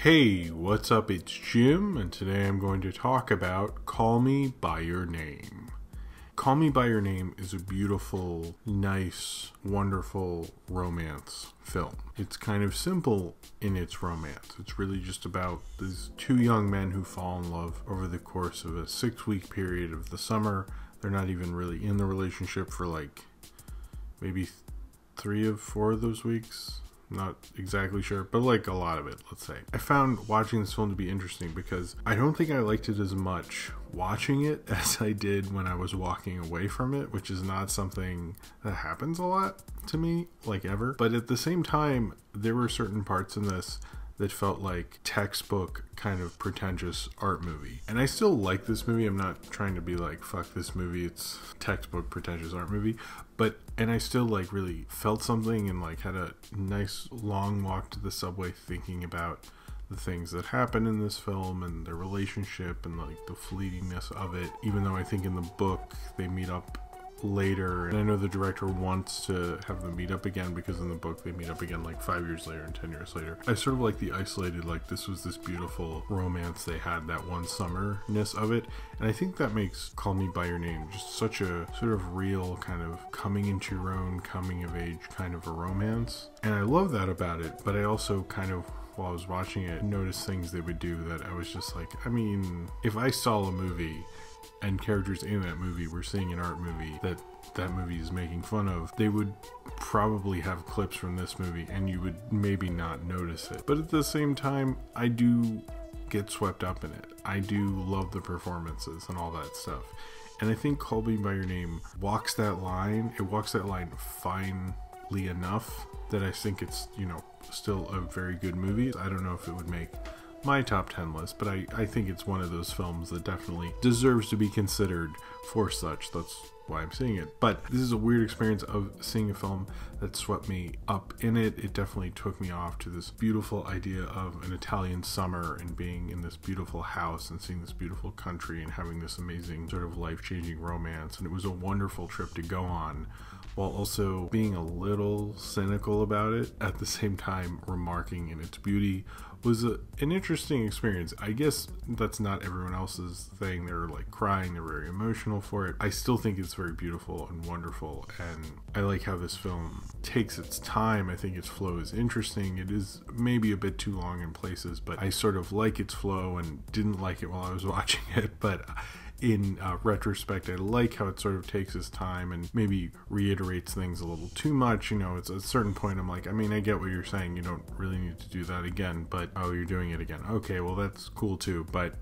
Hey, what's up? It's Jim, and today I'm going to talk about Call Me By Your Name. Call Me By Your Name is a beautiful, nice, wonderful romance film. It's kind of simple in its romance. It's really just about these two young men who fall in love over the course of a 6-week period of the summer. They're not even really in the relationship for maybe 3 of 4 of those weeks. Not exactly sure, but a lot of it, let's say. I found watching this film to be interesting because I don't think I liked it as much watching it as I did when I was walking away from it, which is not something that happens a lot to me, ever. But at the same time, there were certain parts in this that felt like textbook kind of pretentious art movie. And I still like this movie. I'm not trying to be fuck this movie, it's textbook pretentious art movie. And I still really felt something and had a nice long walk to the subway thinking about the things that happen in this film and their relationship and the fleetingness of it. Even though I think in the book they meet up later, and I know the director wants to have them meet up again because in the book they meet up again 5 years later and 10 years later. I sort of like the isolated, this was this beautiful romance they had, that one summerness of it, and I think that makes Call Me By Your Name just such a sort of real kind of coming into your own, coming of age kind of a romance. And I love that about it, but I also kind of, while I was watching it, noticed things they would do that I was just if I saw a movie and characters in that movie were seeing an art movie that movie is making fun of, they would probably have clips from this movie and you would maybe not notice it. But at the same time, I do get swept up in it. I do love the performances and all that stuff. And I think Call Me By Your Name walks that line. It walks that line finely enough that I think it's, still a very good movie. I don't know if it would make my top 10 list, but I think it's one of those films that definitely deserves to be considered for such. That's why I'm seeing it. But this is a weird experience of seeing a film that swept me up in it. It definitely took me off to this beautiful idea of an Italian summer and being in this beautiful house and seeing this beautiful country and having this amazing sort of life-changing romance. And it was a wonderful trip to go on, while also being a little cynical about it, at the same time remarking in its beauty. Was an interesting experience. I guess that's not everyone else's thing. They're crying, they're very emotional for it. I still think it's very beautiful and wonderful, and I like how this film takes its time. I think its flow is interesting. It is maybe a bit too long in places, but I sort of like its flow and didn't like it while I was watching it. But in retrospect, I like how it sort of takes its time and maybe reiterates things a little too much. It's at a certain point I'm I get what you're saying, you don't really need to do that again, but oh, you're doing it again. Okay, well that's cool too, but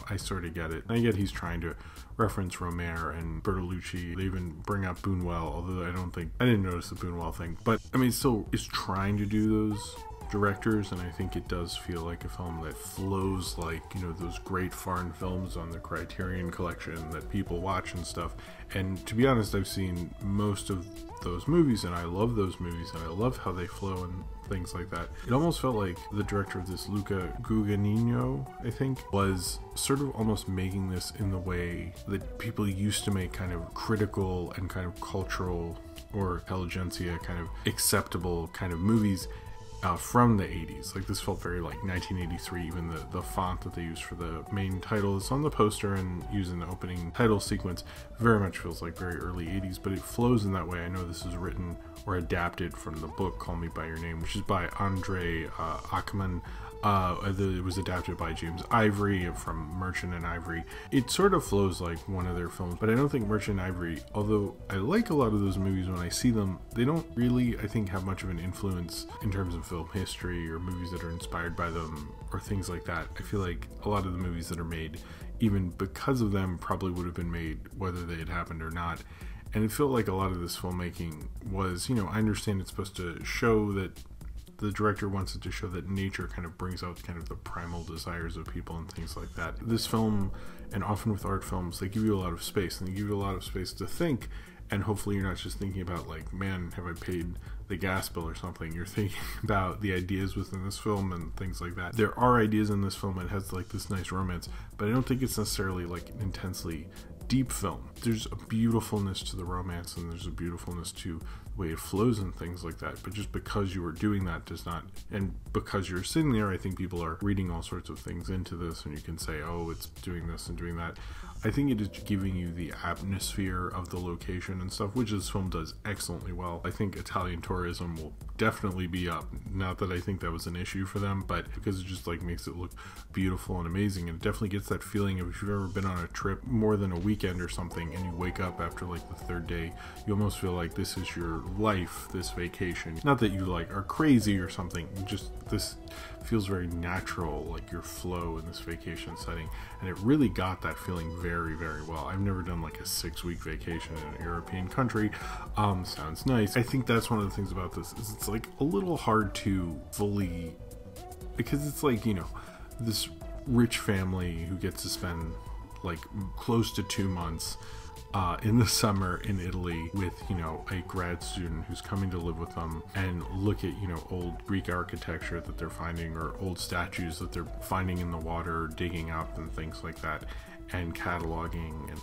I sort of get it. I get he's trying to reference Romer and Bertolucci. They even bring up Buñuel, although I didn't notice the Buñuel thing, but it still is trying to do those directors, and I think it does feel like a film that flows those great foreign films on the Criterion Collection that people watch and stuff. And to be honest, I've seen most of those movies and I love those movies and I love how they flow and things like that. It almost felt like the director of this, Luca Guadagnino, I think, was sort of almost making this in the way that people used to make kind of critical and kind of cultural or intelligentsia kind of acceptable kind of movies from the 80s. This felt very 1983. Even the font that they use for the main title is on the poster and used in the opening title sequence very much feels like very early 80s, but it flows in that way. I know this is written or adapted from the book Call Me By Your Name, which is by Andre Ackerman. It was adapted by James Ivory from Merchant and Ivory. It sort of flows like one of their films, but I don't think Merchant and Ivory, although I like a lot of those movies when I see them, they don't really, I think, have much of an influence in terms of film history or movies that are inspired by them or things like that. I feel like a lot of the movies that are made, even because of them, probably would have been made whether they had happened or not. And it felt like a lot of this filmmaking was, I understand it's supposed to show that the director wants it to show that nature kind of brings out kind of the primal desires of people and things like that. This film, and often with art films, they give you a lot of space, and they give you a lot of space to think, and hopefully you're not just thinking about man, have I paid the gas bill or something. You're thinking about the ideas within this film and things like that. There are ideas in this film. It has this nice romance, but I don't think it's necessarily an intensely deep film. There's a beautifulness to the romance and there's a beautifulness to way it flows and things like that. But just because you are doing that does not, and because you're sitting there, I think people are reading all sorts of things into this, and you can say, oh, it's doing this and doing that. I think it is giving you the atmosphere of the location and stuff, which this film does excellently well. I think Italian tourism will definitely be up. Not that I think that was an issue for them, but because it just like makes it look beautiful and amazing, and it definitely gets that feeling of if you've ever been on a trip more than a weekend or something, and you wake up after like the third day, you almost feel like this is your life, this vacation. Not that you like are crazy or something, just this feels very natural, like your flow in this vacation setting, and it really got that feeling very, very well. I've never done like a 6-week vacation in a European country. Sounds nice. I think that's one of the things about this is it's like a little hard to fully, because it's like, you know, this rich family who gets to spend like close to 2 months in the summer in Italy with, you know, a grad student who's coming to live with them, and look at, you know, old Greek architecture that they're finding, or old statues that they're finding in the water, digging up and things like that, and cataloging. And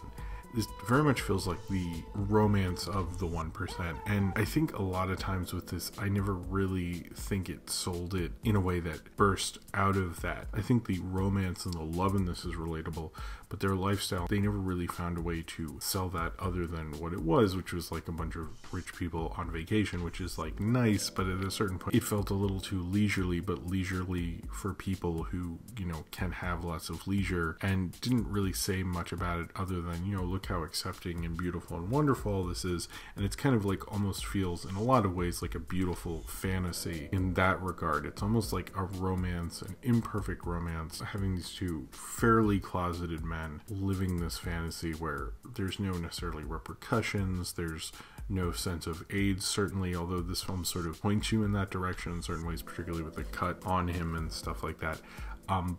this very much feels like the romance of the 1%. And I think a lot of times with this, I never really think it sold it in a way that burst out of that. I think the romance and the love in this is relatable, but their lifestyle, they never really found a way to sell that other than what it was, which was like a bunch of rich people on vacation, which is like nice, but at a certain point it felt a little too leisurely, but leisurely for people who, you know, can have lots of leisure, and didn't really say much about it other than, you know, look how accepting and beautiful and wonderful this is. And it's kind of like almost feels in a lot of ways like a beautiful fantasy in that regard. It's almost like a romance, an imperfect romance, having these two fairly closeted men living this fantasy where there's no necessarily repercussions, there's no sense of AIDS, certainly, although this film sort of points you in that direction in certain ways, particularly with the cut on him and stuff like that.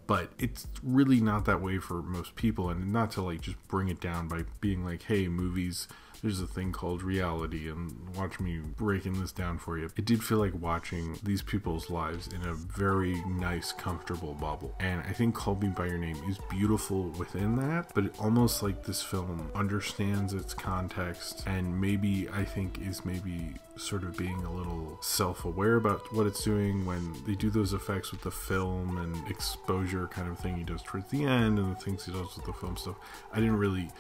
But it's really not that way for most people, and not to like just bring it down by being like, hey, movies, there's a thing called reality, and watch me breaking this down for you. It did feel like watching these people's lives in a very nice, comfortable bubble. And I think Call Me By Your Name is beautiful within that, but it almost like this film understands its context, and maybe I think is maybe sort of being a little self-aware about what it's doing when they do those effects with the film and exposure kind of thing he does towards the end, and the things he does with the film stuff. I didn't really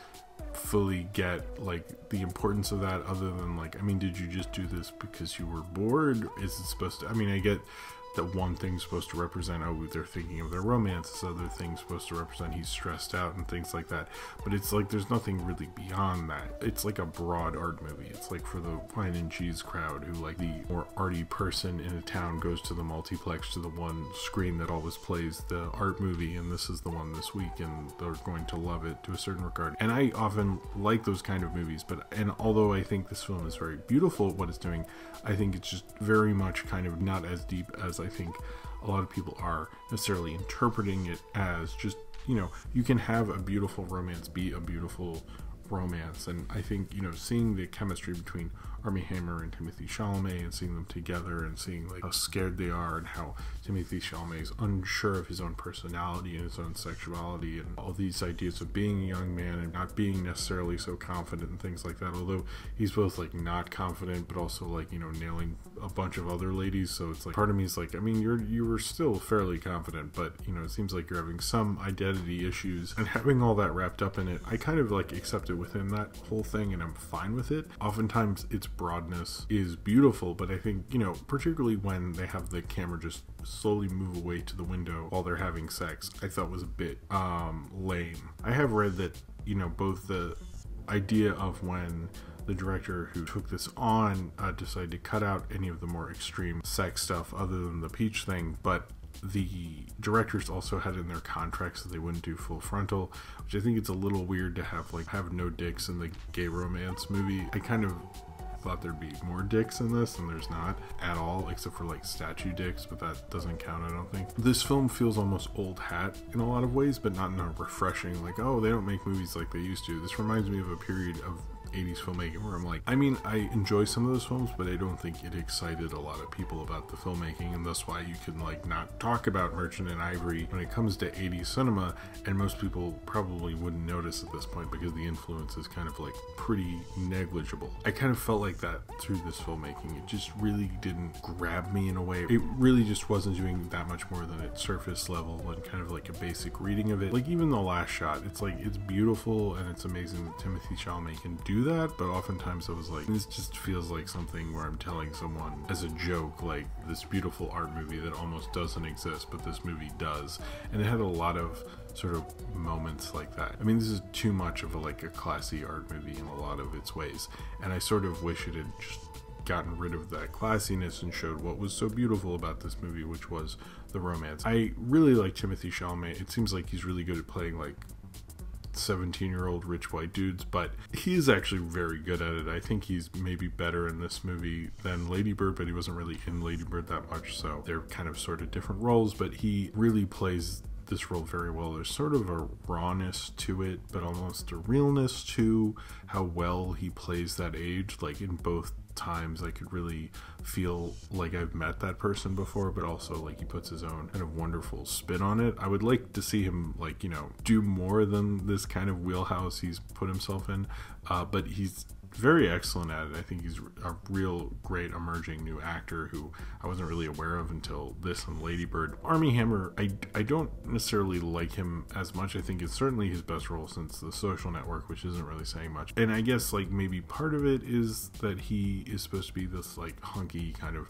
fully get like the importance of that, other than like, I mean, did you just do this because you were bored? Is it supposed to, I mean, I get that one thing's supposed to represent, oh, they're thinking of their romance, this other thing's supposed to represent he's stressed out and things like that, but it's like there's nothing really beyond that. It's like a broad art movie. It's like for the wine and cheese crowd, who like the more arty person in a town goes to the multiplex, to the one screen that always plays the art movie, and this is the one this week, and they're going to love it to a certain regard. And I often like those kind of movies, but, and although I think this film is very beautiful at what it's doing, I think it's just very much kind of not as deep as I think a lot of people are necessarily interpreting it as. Just, you know, you can have a beautiful romance be a beautiful romance. And I think, you know, seeing the chemistry between Armie Hammer and Timothy Chalamet, and seeing them together, and seeing like how scared they are, and how Timothy Chalamet is unsure of his own personality and his own sexuality, and all these ideas of being a young man and not being necessarily so confident and things like that, although he's both like not confident but also like, you know, nailing a bunch of other ladies. So it's like, part of me is like, I mean, you were still fairly confident, but, you know, it seems like you're having some identity issues, and having all that wrapped up in it, I kind of like accept it within that whole thing, and I'm fine with it. Oftentimes its broadness is beautiful, but I think, you know, particularly when they have the camera just slowly move away to the window while they're having sex, I thought was a bit lame. I have read that, you know, both the idea of when the director who took this on decided to cut out any of the more extreme sex stuff other than the peach thing, but the directors also had in their contracts that they wouldn't do full frontal, which I think it's a little weird to have no dicks in the gay romance movie. I kind of thought there'd be more dicks in this, and there's not at all, except for like statue dicks, but that doesn't count, I don't think. This film feels almost old hat in a lot of ways, but not in a refreshing, like, oh, they don't make movies like they used to. This reminds me of a period of 80s filmmaking where I'm like, I mean, I enjoy some of those films, but I don't think it excited a lot of people about the filmmaking, and that's why you can like not talk about Merchant and Ivory when it comes to 80s cinema, and most people probably wouldn't notice at this point because the influence is kind of like pretty negligible. I kind of felt like that through this filmmaking. It just really didn't grab me in a way. It really just wasn't doing that much more than its surface level and kind of like a basic reading of it. Like even the last shot, it's like, it's beautiful and it's amazing that Timothée Chalamet can do that, but oftentimes I was like, this just feels like something where I'm telling someone as a joke, like this beautiful art movie that almost doesn't exist, but this movie does. And it had a lot of sort of moments like that. I mean, this is too much of a classy art movie in a lot of its ways, and I sort of wish it had just gotten rid of that classiness and showed what was so beautiful about this movie, which was the romance. I really like Timothée Chalamet. It seems like he's really good at playing like 17-year-old rich white dudes, but he is actually very good at it. I think he's maybe better in this movie than Lady Bird, but he wasn't really in Lady Bird that much, so they're kind of sort of different roles, but he really plays this role very well. There's sort of a rawness to it, but almost a realness to how well he plays that age. Like in both times I could really feel like I've met that person before, but also like he puts his own kind of wonderful spin on it. I would like to see him like, you know, do more than this kind of wheelhouse he's put himself in, but he's very excellent at it. I think he's a real great emerging new actor who I wasn't really aware of until this and Lady Bird. Armie Hammer, I don't necessarily like him as much. I think it's certainly his best role since The Social Network, which isn't really saying much. And I guess like maybe part of it is that he is supposed to be this like hunky kind of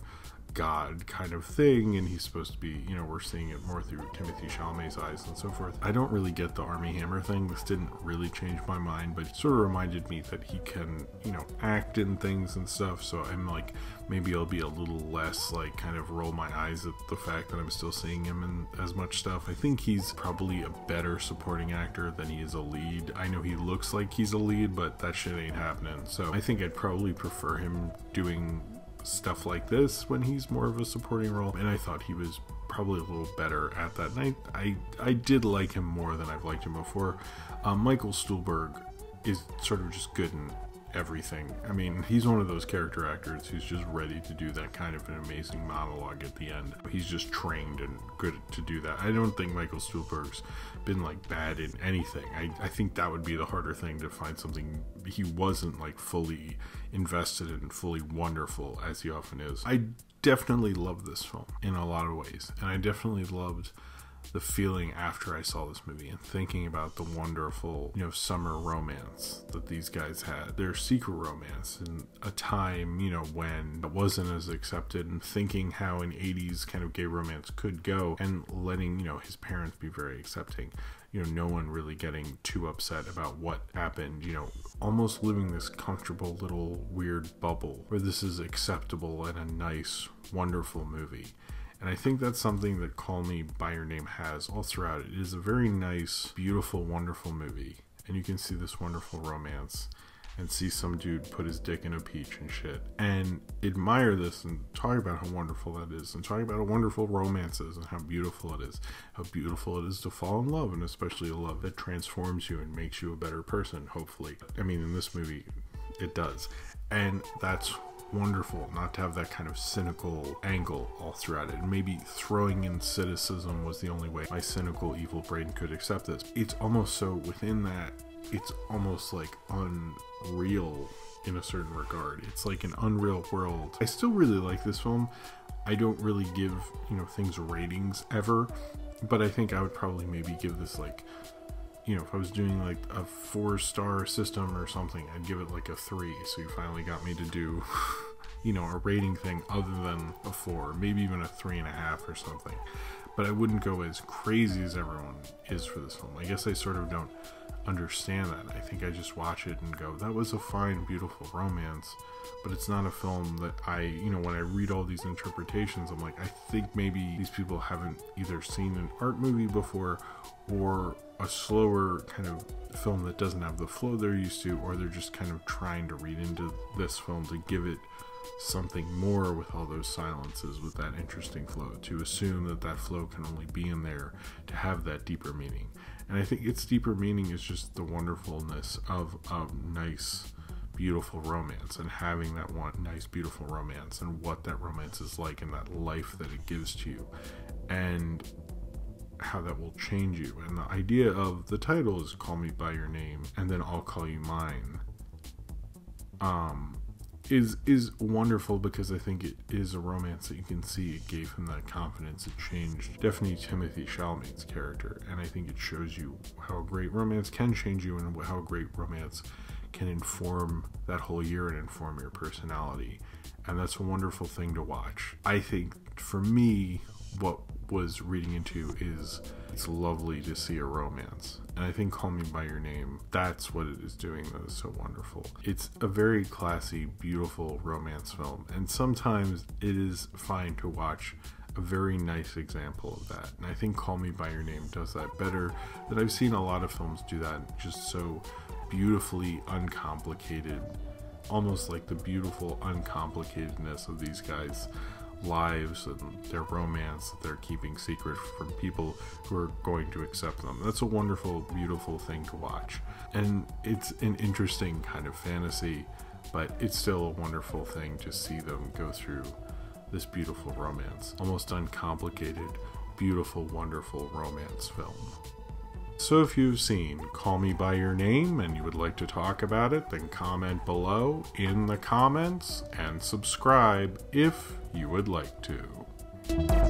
god kind of thing, and he's supposed to be, you know, we're seeing it more through Timothée Chalamet's eyes and so forth. I don't really get the Armie Hammer thing. This didn't really change my mind, but it sort of reminded me that he can, you know, act in things and stuff, so I'm like, maybe I'll be a little less like kind of roll my eyes at the fact that I'm still seeing him in as much stuff. I think he's probably a better supporting actor than he is a lead. I know he looks like he's a lead, but that shit ain't happening, so I think I'd probably prefer him doing stuff like this when he's more of a supporting role, and I thought he was probably a little better at that. And I did like him more than I've liked him before. Michael Stuhlbarg is sort of just good in everything. I mean, he's one of those character actors who's just ready to do that kind of an amazing monologue at the end. He's just trained and good to do that. I don't think Michael Stuhlbarg's been like bad in anything. I think that would be the harder thing, to find something he wasn't like fully invested in, fully wonderful as he often is. I definitely love this film in a lot of ways, and I definitely loved the feeling after I saw this movie and thinking about the wonderful, you know, summer romance that these guys had, their secret romance in a time, you know, when it wasn't as accepted, and thinking how an 80s kind of gay romance could go, and letting, you know, his parents be very accepting, you know, no one really getting too upset about what happened, you know, almost living this comfortable little weird bubble where this is acceptable and a nice, wonderful movie. And I think that's something that Call Me By Your Name has all throughout. It is a very nice, beautiful, wonderful movie. And you can see this wonderful romance and see some dude put his dick in a peach and shit. And admire this and talk about how wonderful that is. And talk about how wonderful romance is and how beautiful it is. How beautiful it is to fall in love, and especially a love that transforms you and makes you a better person, hopefully. I mean, in this movie, it does. And that's wonderful not to have that kind of cynical angle all throughout it. And maybe throwing in cynicism was the only way my cynical evil brain could accept this. It's almost so within that, it's almost like unreal in a certain regard. It's like an unreal world. I still really like this film. I don't really give, you know, things ratings ever, but I think I would probably maybe give this like, you know, if I was doing like a 4-star system or something, I'd give it like a 3. So you finally got me to do, you know, a rating thing other than a 4, maybe even a 3.5 or something. But I wouldn't go as crazy as everyone is for this film. I guess I sort of don't understand that. I think I just watch it and go, that was a fine, beautiful romance, but it's not a film that I, you know, when I read all these interpretations, I'm like, I think maybe these people haven't either seen an art movie before, or a slower kind of film that doesn't have the flow they're used to, or they're just kind of trying to read into this film to give it something more with all those silences, with that interesting flow, to assume that that flow can only be in there to have that deeper meaning. And I think its deeper meaning is just the wonderfulness of a nice beautiful romance and having that one nice, beautiful romance and what that romance is like and that life that it gives to you and how that will change you. And the idea of the title is Call Me By Your Name and Then I'll Call You Mine is wonderful, because I think it is a romance that you can see it gave him that confidence. It changed definitely Timothée Chalamet's character, and I think it shows you how a great romance can change you and how a great romance can inform that whole year and inform your personality. And that's a wonderful thing to watch. I think for me, what was reading into is it's lovely to see a romance, and I think Call Me By Your Name, that's what it is doing that is so wonderful. It's a very classy, beautiful romance film, and sometimes it is fine to watch a very nice example of that, and I think Call Me By Your Name does that better than I've seen a lot of films do that, just so beautifully uncomplicated, almost like the beautiful uncomplicatedness of these guys' lives and their romance that they're keeping secret from people who are going to accept them. That's a wonderful, beautiful thing to watch, and it's an interesting kind of fantasy, but it's still a wonderful thing to see them go through this beautiful romance, almost uncomplicated, beautiful, wonderful romance film. So if you've seen Call Me By Your Name and you would like to talk about it, then comment below in the comments and subscribe if you would like to.